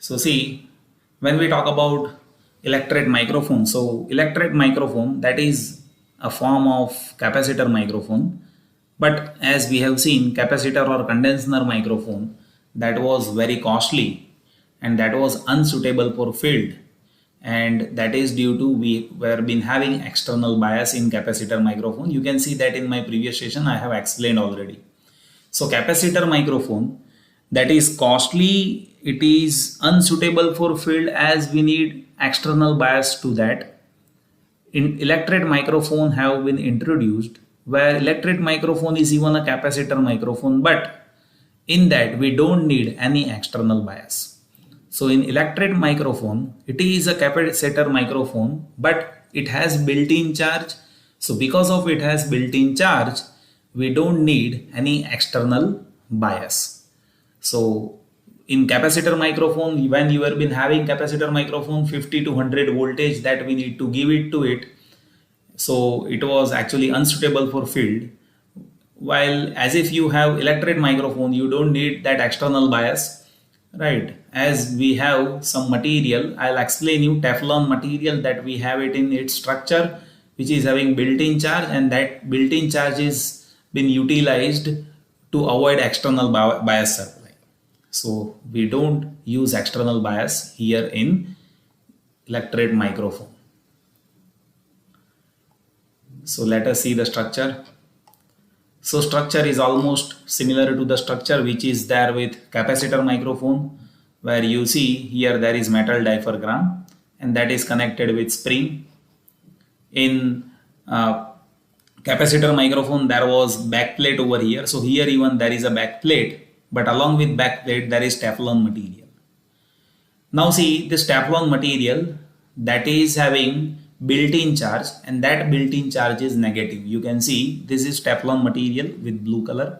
So see, when we talk about electret microphone, so electret microphone, that is a form of capacitor microphone. But as we have seen, capacitor or condenser microphone, that was very costly and that was unsuitable for field, and that is due to we were been having external bias in capacitor microphone. You can see that in my previous session I have explained already. So capacitor microphone, that is costly, it is unsuitable for field as we need external bias to that. In electret microphone have been introduced where electret microphone is even a capacitor microphone, but in that we don't need any external bias. So in electret microphone, it is a capacitor microphone, but it has built-in charge. So because of it has built-in charge, we don't need any external bias. So in capacitor microphone, when you have been having capacitor microphone 50 to 100 voltage that we need to give it to it, so it was actually unsuitable for field. While as if you have electret microphone, you don't need that external bias, right? As we have some material, I'll explain you Teflon material that we have it in its structure, which is having built-in charge, and that built-in charge is been utilized to avoid external bias supply. So we don't use external bias here in electret microphone. So let us see the structure. So structure is almost similar to the structure which is there with capacitor microphone, where you see here there is metal diaphragm and that is connected with spring. In capacitor microphone there was back plate over here. So here even there is a back plate, but along with back plate there is Teflon material. Now see this Teflon material that is having built-in charge, and that built-in charge is negative. You can see this is Teflon material with blue color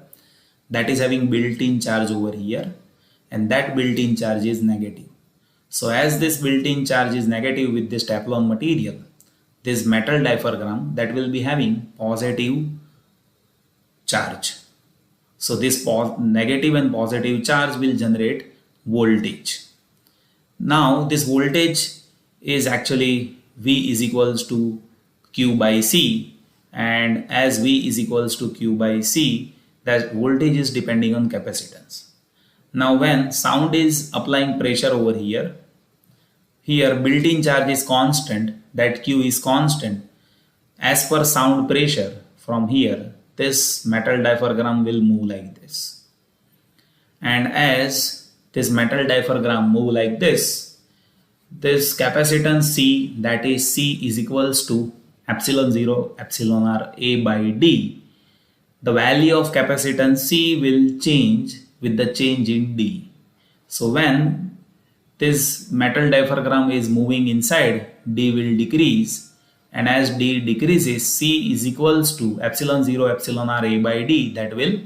that is having built-in charge over here, and that built-in charge is negative. So as this built-in charge is negative with this Teflon material, this metal diaphragm that will be having positive charge. So this negative and positive charge will generate voltage. Now this voltage is actually V is equals to Q by C, and as V is equals to Q by C, that voltage is depending on capacitance. Now when sound is applying pressure over here, built-in charge is constant, that Q is constant. As per sound pressure from here, this metal diaphragm will move like this. And as this metal diaphragm move like this capacitance C, that is C is equals to epsilon 0 epsilon r A by D. The value of capacitance C will change with the change in D. So when this metal diaphragm is moving inside, D will decrease, and as D decreases, C is equals to epsilon 0 epsilon r A by D, that will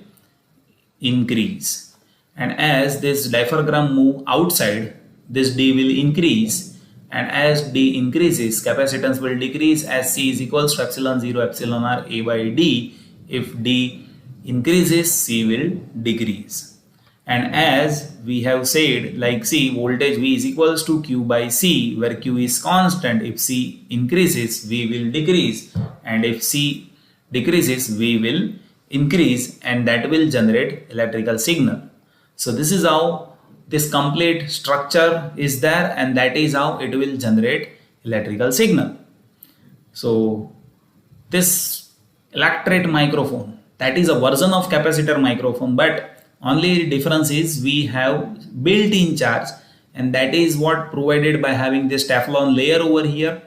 increase. And as this diaphragm move outside, this D will increase, and as D increases, capacitance will decrease as C is equals to epsilon 0 epsilon r A by D. If D increases, C will decrease. And as we have said, like C, voltage V is equals to Q by C, where Q is constant. If C increases, V will decrease, and if C decreases, V will increase, and that will generate electrical signal. So this is how this complete structure is there, and that is how it will generate electrical signal. So this electret microphone, that is a version of capacitor microphone, but only difference is we have built-in charge, and that is what provided by having this Teflon layer over here.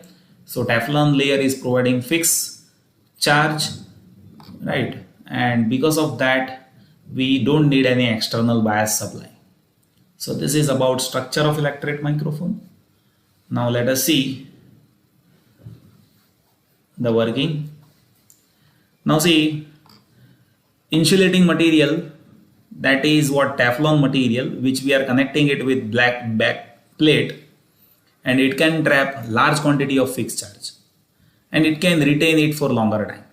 So Teflon layer is providing fixed charge, right? And because of that, we don't need any external bias supply. So this is about structure of electret microphone. Now let us see the working. Now see, insulating material, that is what Teflon material, which we are connecting it with black back plate, and it can trap large quantity of fixed charge, and it can retain it for longer time.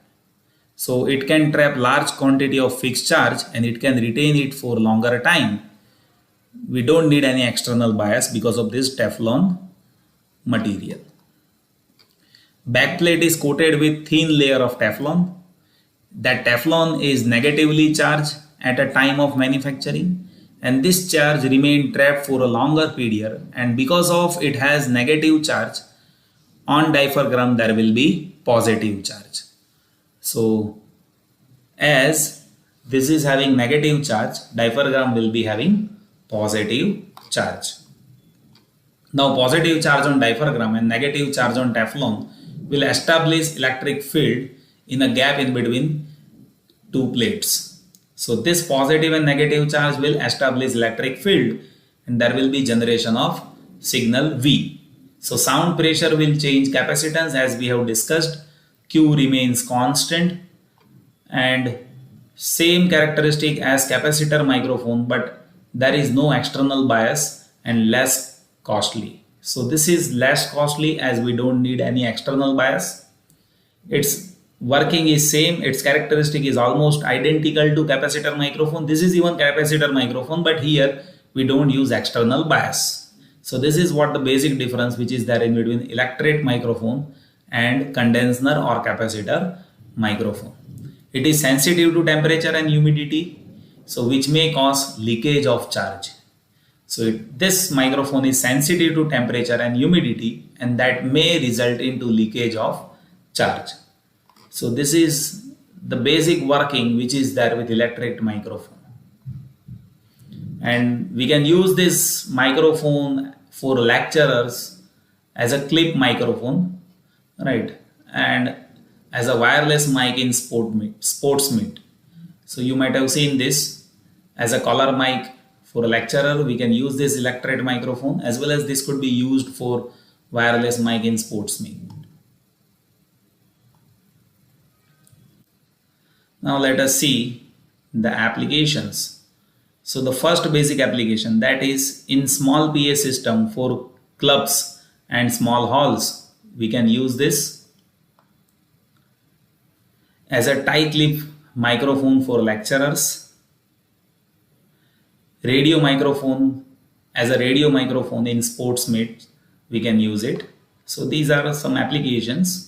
So it can trap large quantity of fixed charge and it can retain it for longer time. we don't need any external bias because of this Teflon material. Backplate is coated with thin layer of Teflon. That Teflon is negatively charged at a time of manufacturing, and this charge remained trapped for a longer period, and because of it has negative charge, on diaphragm there will be positive charge. So as this is having negative charge, diaphragm will be having positive charge. Now positive charge on diaphragm and negative charge on Teflon will establish electric field in a gap in between two plates. So this positive and negative charge will establish electric field, and there will be generation of signal V. So sound pressure will change capacitance as we have discussed. Q remains constant and same characteristic as capacitor microphone, but there is no external bias and less costly. So this is less costly as we don't need any external bias. Its working is same, its characteristic is almost identical to capacitor microphone. This is even capacitor microphone, but here we don't use external bias. So this is what the basic difference which is there in between electret microphone and condenser or capacitor microphone. It is sensitive to temperature and humidity, so which may cause leakage of charge. So this microphone is sensitive to temperature and humidity, and that may result into leakage of charge. So this is the basic working which is there with electret microphone. And we can use this microphone for lecturers as a clip microphone, right? And as a wireless mic in sports meet. So you might have seen this as a collar mic for a lecturer. We can use this electret microphone, as well as this could be used for wireless mic in sports meet. Now let us see the applications. So the first basic application, that is in small PA system for clubs and small halls, we can use this as a tie clip microphone for lecturers, radio microphone as a radio microphone in sports meet, we can use it. So these are some applications.